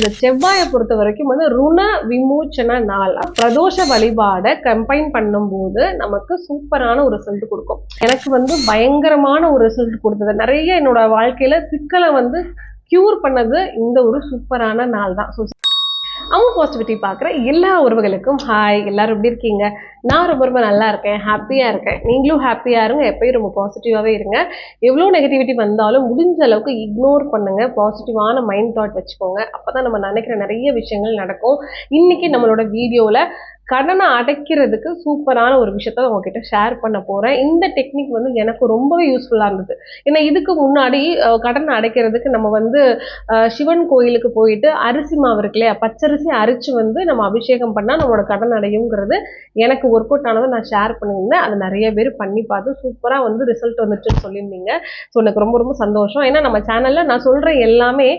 இந்த செவ்வாயை பொறுத்த வரைக்கும் வந்து ருண விமோச்சன நாள். பிரதோஷ வழிபாடை கம்பைன் பண்ணும்போது நமக்கு சூப்பரான ஒரு ரிசல்ட் கொடுக்கும். எனக்கு வந்து பயங்கரமான ஒரு ரிசல்ட் கொடுத்தது. நிறைய என்னோட வாழ்க்கையில சிக்கலை வந்து கியூர் பண்ணது இந்த ஒரு சூப்பரான நாள் தான். ஸோ அவங்க பாசிட்டிவிட்டி பார்க்குற எல்லா உறவுகளுக்கும் ஹாய், எல்லாரும் எப்படி இருக்கீங்க? நான் ரொம்ப ரொம்ப நல்லா இருக்கேன், ஹாப்பியாக இருக்கேன். நீங்களும் ஹாப்பியாக இருங்க, எப்பயும் ரொம்ப பாசிட்டிவாகவே இருங்க. எவ்வளோ நெகட்டிவிட்டி வந்தாலும் முடிஞ்ச அளவுக்கு இக்னோர் பண்ணுங்க, பாசிட்டிவான மைண்ட் தாட் வச்சுக்கோங்க. அப்போ தான் நம்ம நினைக்கிற நிறைய விஷயங்கள் நடக்கும். இன்னைக்கு நம்மளோட வீடியோவில் கடனை அடைக்கிறதுக்கு சூப்பரான ஒரு விஷயத்த உங்ககிட்ட ஷேர் பண்ண போகிறேன். இந்த டெக்னிக் வந்து எனக்கு ரொம்பவே யூஸ்ஃபுல்லாக இருந்தது. ஏன்னா இதுக்கு முன்னாடி கடனை அடைக்கிறதுக்கு நம்ம வந்து சிவன் கோயிலுக்கு போயிட்டு அரிசி மாவு இருக்கு இல்லையா, பச்சரிசி அரிச்சு வந்து நம்ம அபிஷேகம் பண்ணால் நம்மளோட கடன் அடையுங்கிறது எனக்கு ஒர்க் அவுட் ஆனதை நான் ஷேர் பண்ணியிருந்தேன். அது நிறைய பேர் பண்ணி பார்த்து சூப்பராக வந்து ரிசல்ட் வந்துச்சுன்னு சொல்லியிருந்தீங்க. ஸோ எனக்கு ரொம்ப ரொம்ப சந்தோஷம். ஏன்னா நம்ம சேனலில் நான் சொல்கிற எல்லாமே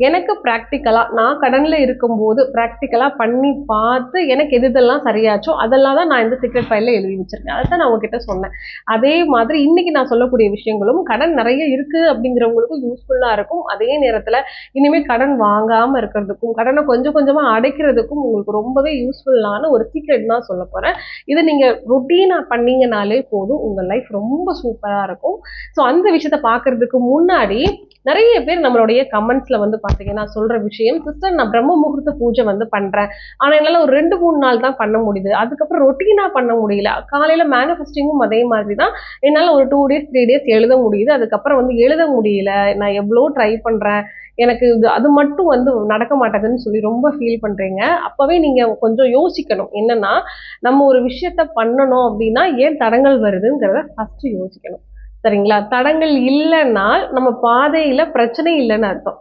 எனக்கு ப்ராக்டிக்கலாக நான் கடனில் இருக்கும்போது ப்ராக்டிக்கலாக பண்ணி பார்த்து எனக்கு எதெல்லாம் சரியாச்சோ அதெல்லாம் தான் நான் இந்த சீக்ரெட் ஃபைலில் எழுதி வச்சுருக்கேன். அதை தான் நான் உங்ககிட்ட சொன்னேன். அதே மாதிரி இன்றைக்கி நான் சொல்லக்கூடிய விஷயங்களும் கடன் நிறைய இருக்குது அப்படிங்கிறவங்களுக்கும் யூஸ்ஃபுல்லாக இருக்கும். அதே நேரத்தில் இனிமேல் கடன் வாங்காமல் இருக்கிறதுக்கும் கடனை கொஞ்சம் கொஞ்சமாக அடைக்கிறதுக்கும் உங்களுக்கு ரொம்பவே யூஸ்ஃபுல்லான ஒரு சீக்ரெட் தான் சொல்ல போகிறேன். இதை நீங்கள் ரொட்டீனாக பண்ணீங்கனாலே போதும், உங்கள் லைஃப் ரொம்ப சூப்பராக இருக்கும். ஸோ அந்த விஷயத்தை பார்க்குறதுக்கு முன்னாடி நிறைய பேர் நம்மளுடைய கமெண்ட்ஸ்ல வந்து பாத்தீங்கன்னா சொல்ற விஷயம், சிஸ்டர் நான் பிரம்ம முகூர்த்த பூஜை வந்து பண்றேன், ஆனா என்னால ஒரு 2-3 நாள் தான் பண்ண முடியுது, அதுக்கப்புறம் ரொட்டீனா பண்ண முடியல. காலையில மேனிஃபெஸ்டிங்கும் அதே மாதிரி தான், என்னால ஒரு 2 days 3 days எழுத முடியுது, அதுக்கப்புறம் வந்து எழுத முடியல, நான் எவ்வளோ ட்ரை பண்றேன், எனக்கு அது மட்டும் வந்து நடக்க மாட்டேங்குதுன்னு சொல்லி ரொம்ப ஃபீல் பண்றீங்க. அப்பவே நீங்க கொஞ்சம் யோசிக்கணும். என்னன்னா, நம்ம ஒரு விஷயத்த பண்ணணும் அப்படின்னா ஏன் தடங்கள் வருதுங்கிறத ஃபர்ஸ்ட் யோசிக்கணும். சரிங்களா? தடங்கள் இல்லைன்னா நம்ம பாதையில பிரச்சனை இல்லைன்னு அர்த்தம்.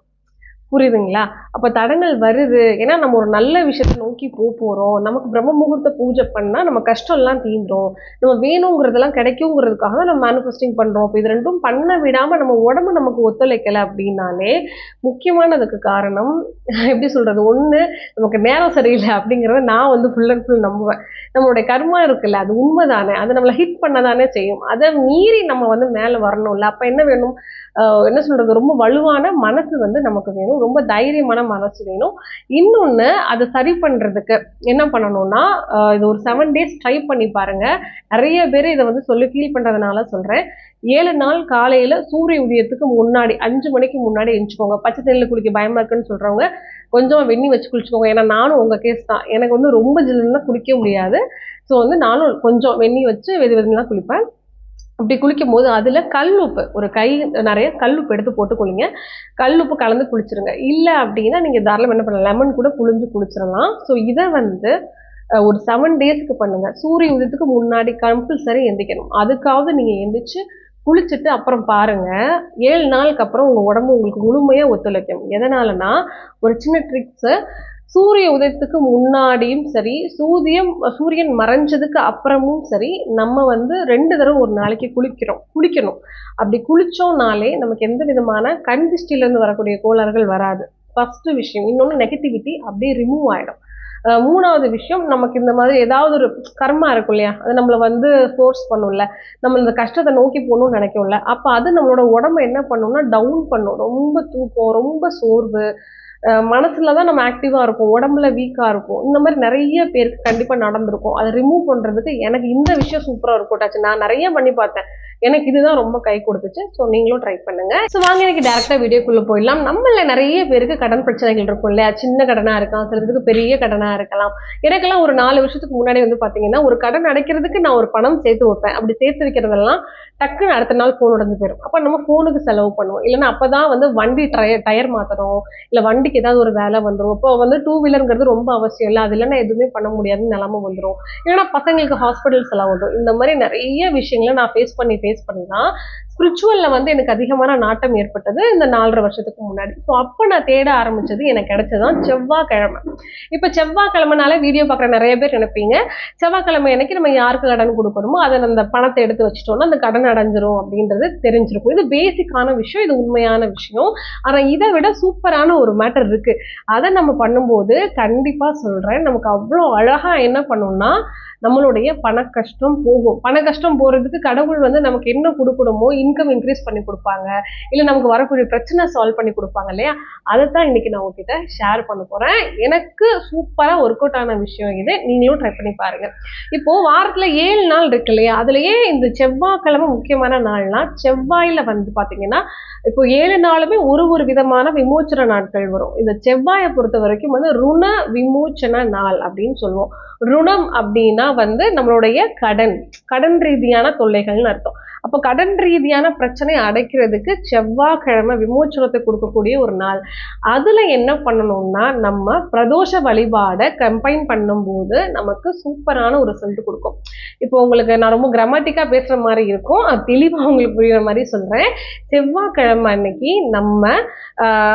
புரியுதுங்களா? அப்ப தடங்கள் வருது, ஏன்னா நம்ம ஒரு நல்ல விஷயத்தை நோக்கி போறோம். நமக்கு பிரம்ம முகூர்த்த பூஜை பண்ணா நம்ம கஷ்டம் எல்லாம் தீந்துரும், நம்ம வேணுங்கிறதெல்லாம் கிடைக்குங்கிறதுக்காக தான் நம்ம மேனிஃபெஸ்டிங் பண்றோம். இப்போ இது ரெண்டும் பண்ண விடாம நம்ம உடம்பு நமக்கு ஒத்துழைக்கல அப்படின்னாலே முக்கியமானதுக்கு காரணம் எப்படி சொல்றது, ஒண்ணு நமக்கு நேரம் சரியில்லை அப்படிங்கிறத நான் வந்து ஃபுல் அண்ட் ஃபுல் நம்புவேன். நம்மளுடைய கர்மா இருக்குல்ல, அது உண்மைதானே, அது நம்மளை ஹிட் பண்ணதானே செய்யும். அதை மீறி நம்ம வந்து மேல வரணும்ல. அப்ப என்ன வேணும், என்ன சொல்றது, ரொம்ப வலுவான மனசு வந்து நமக்கு வேணும், ரொம்ப தைரியமான மனசு வேணும். இன்னொன்னு அதை சரி பண்றதுக்கு என்ன பண்ணணும்னா, இது ஒரு 7 days ட்ரை பண்ணி பாருங்க. நிறைய பேர் இதை வந்து சொல்லி ஃபீல் பண்றதுனால சொல்றேன். 7 நாள் காலையில சூரிய உதயத்துக்கு முன்னாடி 5 மணிக்கு முன்னாடி எந்திச்சுக்கோங்க. பச்சை தண்ணியில் குளிக்க பயமா இருக்குன்னு சொல்றவங்க கொஞ்சம் வெந்நி வச்சு குளிச்சுக்கோங்க. ஏன்னா நானும் உங்க கேஸ் தான், எனக்கு வந்து ரொம்ப ஜில்லுன்னா குளிக்க முடியாது. ஸோ வந்து நானும் கொஞ்சம் வெந்நி வச்சு வெது வெதுலாம் குளிப்பேன். அப்படி குளிக்கும் போது அதில் கல்லுப்பு, ஒரு கை நிறைய கல்லுப்பு எடுத்து போட்டு குளிங்க. கல்லுப்பு கலந்து குளிச்சிருங்க. இல்லை அப்படின்னா நீங்கள் தாராளம் என்ன பண்ணலாம், லெமன் கூட புழிஞ்சு குளிச்சிடலாம். ஸோ இதை வந்து ஒரு 7 daysக்கு பண்ணுங்க. சூரிய உதயத்துக்கு முன்னாடி கம்பல்சரி எந்திக்கணும். அதுக்காவது நீங்கள் எந்திரிச்சு குளிச்சுட்டு அப்புறம் பாருங்க, 7 நாளுக்கு அப்புறம் உங்கள் உடம்பு உங்களுக்கு முழுமையாக ஒத்துழைக்கும். எதனாலனா, ஒரு சின்ன ட்ரிக்ஸு, சூரிய உதயத்துக்கு முன்னாடியும் சரி, சூரியன் மறைஞ்சதுக்கு அப்புறமும் சரி, நம்ம வந்து 2 தடவை ஒரு நாளைக்கு குளிக்கணும். அப்படி குளிச்சோம்னாலே நமக்கு எந்த விதமான கண் திருஷ்டியிலிருந்து வரக்கூடிய கோளாறுகள் வராது. ஃபர்ஸ்ட் விஷயம். இன்னொன்று, நெகட்டிவிட்டி அப்படியே ரிமூவ் ஆகிடும். 3வது விஷயம், நமக்கு இந்த மாதிரி ஏதாவது ஒரு கர்மா இருக்கும் இல்லையா, அது நம்மளை வந்து ஃபோர்ஸ் பண்ணும்ல, நம்ம இந்த கஷ்டத்தை நோக்கி போகணும்னு நினைக்கும்ல, அப்போ அது நம்மளோட உடம்பை என்ன பண்ணும்னா டவுன் பண்ணும். ரொம்ப தூக்கம், ரொம்ப சோர்வு, மனசுல தான் நம்ம ஆக்டிவா இருக்கும், உடம்புல வீக்கா இருக்கும். இந்த மாதிரி நிறைய பேருக்கு கண்டிப்பா நடந்திருக்கும். அதை ரிமூவ் பண்றதுக்கு எனக்கு இந்த விஷயம் சூப்பரா ஒர்க் அவுட் ஆச்சு. நான் நிறைய பண்ணி பார்த்தேன், எனக்கு இதுதான் ரொம்ப கை கொடுத்துச்சு. ஸோ நீங்களும் ட்ரை பண்ணுங்க. ஸோ வாங்க எனக்கு டேரக்டா வீடியோக்குள்ள போயிடலாம். நம்மள நிறைய பேருக்கு கடன் பிரச்சனைகள் இருக்கும் இல்லையா, சின்ன கடனா இருக்கலாம், சிலருக்கு பெரிய கடனா இருக்கலாம். எனக்கெல்லாம் ஒரு 4 வருஷத்துக்கு முன்னாடி வந்து பாத்தீங்கன்னா, ஒரு கடன் அடைக்கிறதுக்கு நான் ஒரு பணம் சேர்த்து வைப்பேன். அப்படி சேர்த்து வைக்கிறதெல்லாம் டக்குன்னு அடுத்த நாள் போன் உடஞ்சு போயிடும். அப்ப நம்ம போனுக்கு செலவு பண்ணுவோம். இல்லைன்னா அப்பதான் வந்து வண்டி டயர் மாத்தணும், இல்ல வண்டிக்கு ஏதாவது ஒரு வேலை வந்துடும். இப்போ வந்து 2 வீலருங்கிறது ரொம்ப அவசியம் இல்லை, அது இல்லைன்னா எதுவுமே பண்ண முடியாதுன்னு நிலைமை வந்துடும். இல்லைன்னா பசங்களுக்கு ஹாஸ்பிட்டல் செலவு வந்துடும். இந்த மாதிரி நிறைய விஷயங்களை நான் ஃபேஸ் பண்ணி தான் ஸ்பிரிச்சுவல்ல வந்து எனக்கு அதிகமான நாட்டம் ஏற்பட்டது இந்த 4.5 வருஷத்துக்கு முன்னாடி. ஸோ அப்போ நான் தேட ஆரம்பிச்சது, எனக்கு கிடைச்சதான் செவ்வாய்க்கிழமை. இப்போ செவ்வாய்க்கிழமைனால வீடியோ பார்க்குற நிறைய பேர் நினைப்பீங்க, செவ்வாய்க்கிழமை அன்னைக்கு நம்ம யாருக்கு கடன் கொடுக்கணுமோ அதை அந்த பணத்தை எடுத்து வச்சுட்டோம்னா அந்த கடன் அடைஞ்சிரும் அப்படின்றது தெரிஞ்சிருக்கும். இது பேசிக்கான விஷயம், இது உண்மையான விஷயம். ஆனால் இதை விட சூப்பரான ஒரு மேட்டர் இருக்கு. அதை நம்ம பண்ணும்போது கண்டிப்பா சொல்றேன், நமக்கு அவ்வளோ அழகா என்ன பண்ணோம்னா நம்மளுடைய பண கஷ்டம் போகும். பண கஷ்டம் போறதுக்கு கடவுள் வந்து நமக்கு என்ன கொடுக்கணுமோ இன்கம் இன்க்ரீஸ் பண்ணி கொடுப்பாங்க, இல்லை நமக்கு வரக்கூடிய பிரச்சனை சால்வ் பண்ணி கொடுப்பாங்க இல்லையா. அதைத்தான் இன்னைக்கு நான் உங்ககிட்ட ஷேர் பண்ண போறேன். எனக்கு சூப்பரா ஒர்க் அவுட் ஆன விஷயம் இது. நீங்களும் ட்ரை பண்ணி பாருங்க. இப்போ வாரத்துல 7 நாள் இருக்கு இல்லையா, அதுலயே இந்த செவ்வாய்க்கிழமை முக்கியமான நாள்னா, செவ்வாயில வந்து பாத்தீங்கன்னா இப்போ 7 நாளுமே ஒரு விதமான விமோச்சன நாட்கள் வரும். இந்த செவ்வாயை பொறுத்த வரைக்கும் வந்து ருண விமோச்சன நாள் அப்படின்னு சொல்லுவோம். ருணம் அப்படின்னா வந்து நம்மளுடைய கடன் ரீதியான தொல்லைகள்னு அர்த்தம். அப்போ கடன் ரீதியான பிரச்சனை அடைக்கிறதுக்கு செவ்வாய்க்கிழமை விமோச்சனத்தை கொடுக்கக்கூடிய ஒரு நாள். அதுல என்ன பண்ணணும்னா, நம்ம பிரதோஷ வழிபாடை கம்பைன் பண்ணும்போது நமக்கு சூப்பரான ஒரு ரிசல்ட் கொடுக்கும். இப்போ உங்களுக்கு நான் ரொம்ப கிராமட்டிக்கா பேசுற மாதிரி இருக்கும், தெளிவா உங்களுக்கு புரியுற மாதிரி சொல்றேன். செவ்வாய்க்கிழமை அன்னைக்கு நம்ம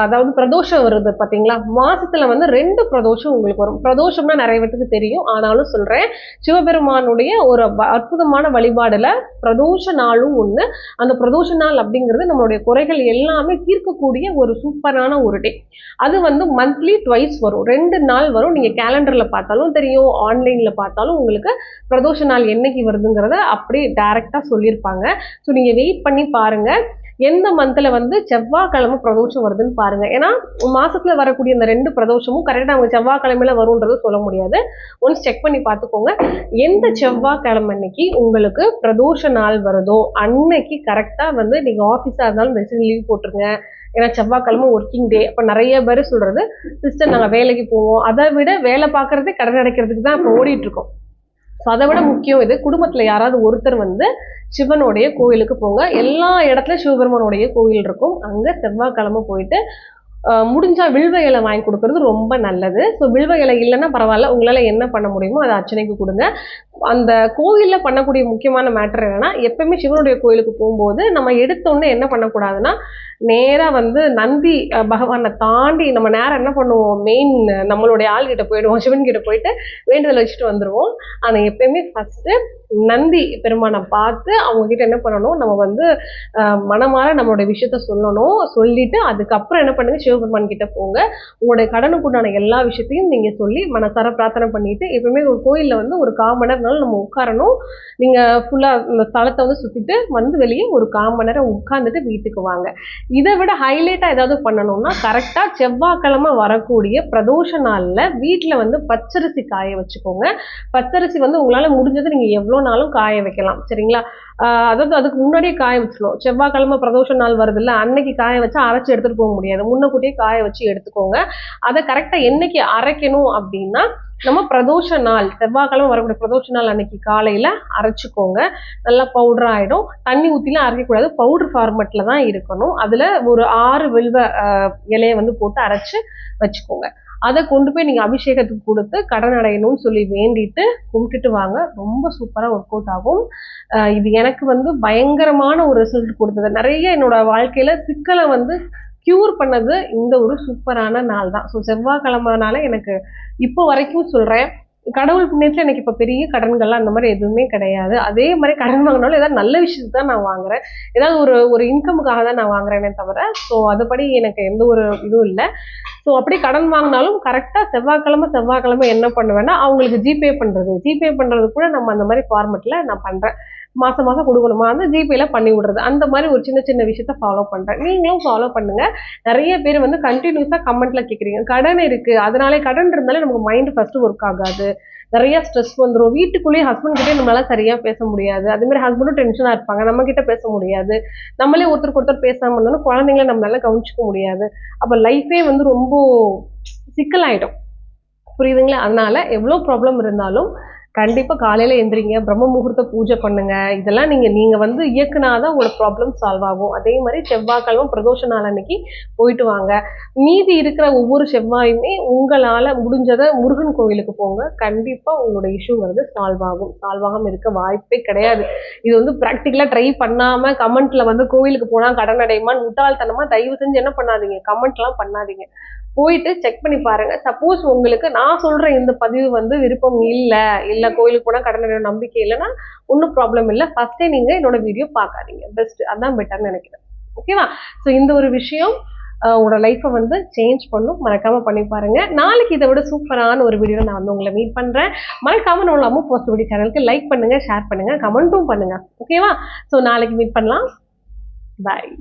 அதாவது பிரதோஷம் வருது பாத்தீங்களா, மாசத்துல வந்து 2 பிரதோஷம் உங்களுக்கு வரும். பிரதோஷம்னா நிறைய பேருக்கு தெரியும், ஆனாலும் சொல்றேன். சிவபெருமானுடைய ஒரு அற்புதமான வழிபாடுல பிரதோஷ நாளும் ஒண்ணு. அந்த பிரதோஷ நாள் அப்படிங்கிறது நம்மளுடைய குறைகள் எல்லாமே தீர்க்கக்கூடிய ஒரு சூப்பரான ஒரு டே. அது வந்து மந்த்லி ட்வைஸ் வரும், 2 நாள் வரும். நீங்க கேலண்டர்ல பார்த்தாலும் தெரியும், ஆன்லைன்ல பார்த்தாலும் உங்களுக்கு பிரதோஷ நாள் என்னைக்கு வருதுங்கிறத அப்படியே டைரக்டா சொல்லியிருப்பாங்க. ஸோ நீங்க வெயிட் பண்ணி பாருங்க எந்த மந்த்ல வந்து செவ்வாய்க்கிழமை பிரதோஷம் வருதுன்னு பாருங்க. ஏன்னா மாசத்துல வரக்கூடிய இந்த 2 பிரதோஷமும் கரெக்டா அவங்க செவ்வாய்க்கிழமையில வரும்ன்றது சொல்ல முடியாது. ஒன்ஸ் செக் பண்ணி பார்த்துக்கோங்க. எந்த செவ்வாய்க்கிழமை அன்னைக்கு உங்களுக்கு பிரதோஷ நாள் வருதோ அன்னைக்கு கரெக்டா வந்து நீங்க ஆஃபீஸா இருந்தாலும் மெசேஜ் லீவ் போட்டுருங்க. ஏன்னா செவ்வாய்க்கிழமை ஒர்க்கிங் டே. அப்ப நிறைய பேர் சொல்றது, சிஸ்டர் நாங்க வேலைக்கு போவோம், அதை விட வேலை பார்க்கறதே கடன் அடைக்கிறதுக்கு தான் இப்போ ஓடிட்டு இருக்கோம். அதை விட முக்கியம் இது, குடும்பத்துல யாராவது ஒருத்தர் வந்து சிவனுடைய கோயிலுக்கு போங்க. எல்லா இடத்துலயும் சிவபெருமானுடைய கோயில் இருக்கும், அங்க செவ்வாய்க்கிழமை போயிட்டு முடிஞ்சா வில்வ இலை வாங்கி கொடுக்கறது ரொம்ப நல்லது. ஸோ வில்வ இலை இல்லைன்னா பரவாயில்ல, உங்களால என்ன பண்ண முடியுமோ அதை அர்ச்சனைக்கு கொடுங்க. அந்த கோயில்ல பண்ணக்கூடிய முக்கியமான மேட்டர் என்னன்னா, எப்பயுமே சிவனுடைய கோயிலுக்கு போகும்போது நம்ம எடுத்தோன்னே என்ன பண்ணக்கூடாதுன்னா, நேரா வந்து நந்தி பகவானை தாண்டி நம்ம நேரம் என்ன பண்ணுவோம், மெயின் நம்மளுடைய ஆள் கிட்ட போயிடுவோம், சிவன் கிட்ட போயிட்டு வேண்டுதல் வச்சுட்டு வந்துடுவோம். ஆனா எப்பயுமே ஃபர்ஸ்ட் நந்தி பெருமானை பார்த்து அவங்க கிட்ட என்ன பண்ணணும், நம்ம வந்து மனமாற நம்மளுடைய விஷயத்த சொல்லணும். சொல்லிட்டு அதுக்கப்புறம் என்ன பண்ணுங்க, சிவபெருமான் கிட்ட போங்க. உங்களுடைய கடனுக்குண்டான எல்லா விஷயத்தையும் நீங்க சொல்லி மனசார பிரார்த்தனை பண்ணிட்டு, எப்பவுமே ஒரு கோயில்ல வந்து ஒரு 1/4 மணி நேரம் நம்ம உட்காரணும். நீங்க ஃபுல்லா இந்த ஸ்தலத்தை வந்து சுத்திட்டு வந்து வெளியே ஒரு 1/4 மணி நேரம் உட்கார்ந்துட்டு வீட்டுக்கு வாங்க. இதை விட ஹைலைட்டா ஏதாவது பண்ணணும்னா, கரெக்டா செவ்வாய்க்கிழமை வரக்கூடிய பிரதோஷ நாள்ல வீட்டுல வந்து பச்சரிசி காய வச்சுக்கோங்க. பச்சரிசி வந்து உங்களால முடிஞ்சது நீங்க எவ்வளவு நாளும் காய வைக்கலாம், சரிங்களா. அதாவது அதுக்கு முன்னாடியே காய வச்சிடணும். செவ்வாய்க்கிழமை பிரதோஷ நாள் வருது இல்ல, அன்னைக்கு காய வச்சா அரைச்சு எடுத்துட்டு போக முடியாது, முன்னக்கூட்டியே காய வச்சு எடுத்துக்கோங்க. அதை கரெக்டா என்னைக்கு அரைக்கணும் அப்படின்னா, நம்ம பிரதோஷ நாள் செவ்வாய்க்கிழமை வரக்கூடிய பிரதோஷ நாள் அன்னைக்கு காலையில அரைச்சுக்கோங்க. நல்லா பவுடர் ஆயிடும். தண்ணி ஊத்திலாம் அரைக்கக்கூடாது, பவுடர் ஃபார்மெட்ல தான் இருக்கணும். அதுல ஒரு 6 வில்வ இலையை வந்து போட்டு அரைச்சு வச்சுக்கோங்க. அதை கொண்டு போய் நீங்க அபிஷேகத்துக்கு கொடுத்து கடன் அடையணும்னு சொல்லி வேண்டிட்டு கும்பிட்டுட்டு வாங்க. ரொம்ப சூப்பரா ஒர்க் அவுட் ஆகும். இது எனக்கு வந்து பயங்கரமான ஒரு ரிசல்ட் கொடுத்தது. நிறைய என்னோட வாழ்க்கையில சிக்கலை வந்து கியூர் பண்ணது இந்த ஒரு சூப்பரான நாள் தான். ஸோ செவ்வாய்க்கிழமைனால எனக்கு இப்போ வரைக்கும் சொல்றேன், கடவுள் புண்ணியத்துல எனக்கு இப்ப பெரிய கடன்கள்லாம் அந்த மாதிரி எதுவுமே கிடையாது. அதே மாதிரி கடன் வாங்கினாலும் ஏதாவது நல்ல விஷயத்துக்கு தான் நான் வாங்குறேன், ஏதாவது ஒரு இன்கமுக்காக தான் நான் வாங்குறேனே தவிர ஸோ அதுபடி எனக்கு எந்த ஒரு இதுவும் இல்லை. ஸோ அப்படி கடன் வாங்கினாலும் கரெக்டாக செவ்வாய்க்கிழமை என்ன பண்ணுவேன்னா, அவங்களுக்கு ஜிபே பண்ணுறது கூட நம்ம அந்த மாதிரி ஃபார்மெட்டில் நான் பண்ணுறேன். மாதம் கொடுக்கணுமா அந்த ஜிபேல பண்ணி விடுறது, அந்த மாதிரி ஒரு சின்ன விஷயத்த ஃபாலோ பண்ணுறேன். நீங்களும் ஃபாலோ பண்ணுங்க. நிறைய பேர் வந்து கண்டினியூஸாக கமெண்ட்ல கேட்குறீங்க, கடன் இருக்கு அதனாலே, கடன் இருந்தாலே நமக்கு மைண்ட் ஃபர்ஸ்ட் ஒர்க் ஆகாது, நிறைய ஸ்ட்ரெஸ் வந்துடும், வீட்டுக்குள்ளேயே ஹஸ்பண்ட் கிட்டே நம்மளால சரியா பேச முடியாது, அதே மாதிரி ஹஸ்பண்டும் டென்ஷனா இருப்பாங்க, நம்ம கிட்ட பேச முடியாது, நம்மளே ஒருத்தருக்கு ஒருத்தர் பேசாம இருந்தாலும் குழந்தைங்கள நம்மளால கவனிச்சுக்க முடியாது. அப்ப லைஃபே வந்து ரொம்ப சிக்கலாயிடும், புரியுதுங்களா. அதனால எவ்வளவு ப்ராப்ளம் இருந்தாலும் கண்டிப்பா காலையில எந்திரிங்க, பிரம்ம முகூர்த்த பூஜை பண்ணுங்க. இதெல்லாம் நீங்க வந்து இயக்குனாதான் உங்களோட ப்ராப்ளம் சால்வ் ஆகும். அதே மாதிரி செவ்வாய்க்கிழமை பிரதோஷ நாள் அன்னைக்கு போயிட்டு வாங்க. மீதி இருக்கிற ஒவ்வொரு செவ்வாயுமே உங்களால முடிஞ்சதை முருகன் கோவிலுக்கு போங்க. கண்டிப்பா உங்களோட இஷ்யூ வந்து சால்வ் ஆகாம இருக்க வாய்ப்பே கிடையாது. இது வந்து பிராக்டிக்கலா ட்ரை பண்ணாம கமெண்ட்ல வந்து கோவிலுக்கு போனா கடன் அடையுமான்னு முட்டாள்தனமா தயவு செஞ்சு என்ன பண்ணாதீங்க, கமெண்ட் எல்லாம் பண்ணாதீங்க. போயிட்டு செக் பண்ணி பாருங்க. சப்போஸ் உங்களுக்கு நான் சொல்ற இந்த பதிவு வந்து விருப்பம் இல்ல கோயிலுக்கு போனா கடன் நம்பிக்கை இல்லைன்னா ஒன்றும் ப்ராப்ளம் இல்லை, ஃபர்ஸ்டே நீங்க என்னோட வீடியோ பார்க்காதீங்க, பெஸ்ட், அதான் பெட்டர்னு நினைக்கிறேன். ஓகேவா. ஸோ இந்த ஒரு விஷயம் உங்களோட லைஃப்பை வந்து சேஞ்ச் பண்ணும், மறக்காம பண்ணி பாருங்க. நாளைக்கு இதை விட சூப்பரான ஒரு வீடியோ நான் வந்து உங்களை மீட் பண்றேன். மறக்காம நம்மளோட அம்மு பாசிட்டிவிட்டி சேனலுக்கு லைக் பண்ணுங்க, ஷேர் பண்ணுங்க, கமெண்ட்டும் பண்ணுங்க. ஓகேவா. ஸோ நாளைக்கு மீட் பண்ணலாம். பாய்.